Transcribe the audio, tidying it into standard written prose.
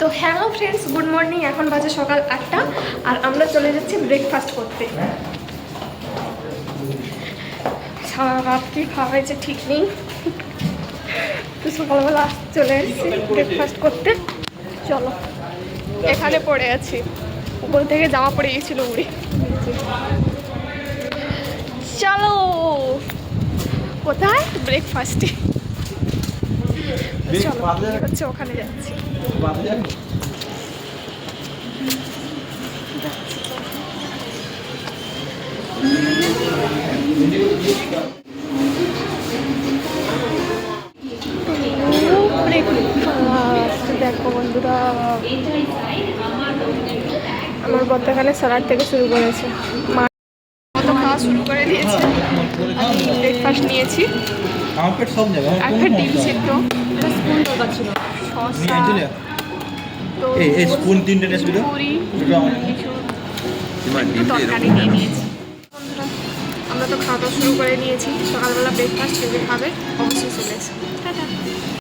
তো hello friends, good morning. এখন বাজে সকাল 8টা আর আমরা চলে যাচ্ছি ব্রেকফাস্ট করতে। সারা রাত কি খাওয়া হয়েছে ঠিক নেই, তো সকালবেলা চলে এসেছি ব্রেকফাস্ট করতে। চলো, এখানে পড়ে আছি, উপর থেকে জামা পড়ে গেছিল উড়ে। চলো, কোথায়? ব্রেকফাস্টে। চলো, হচ্ছে ওখানে যাচ্ছি। দেখো বন্ধুরা, আমার বর্তা এখানে স্যালাড থেকে শুরু করেছে, মা মতো খাওয়া শুরু করে দিয়েছে। আমি ব্রেকফাস্ট নিয়েছি, একটা ডিম সিদ্ধ, শসা, পুরি, তরকারি নিয়ে নিয়েছি। বন্ধুরা, আমরা তো খাওয়া শুরু করে নিয়েছি। সকালবেলা ব্রেকফাস্ট যদি খাবে অবশ্যই চলে এসে। টাটা।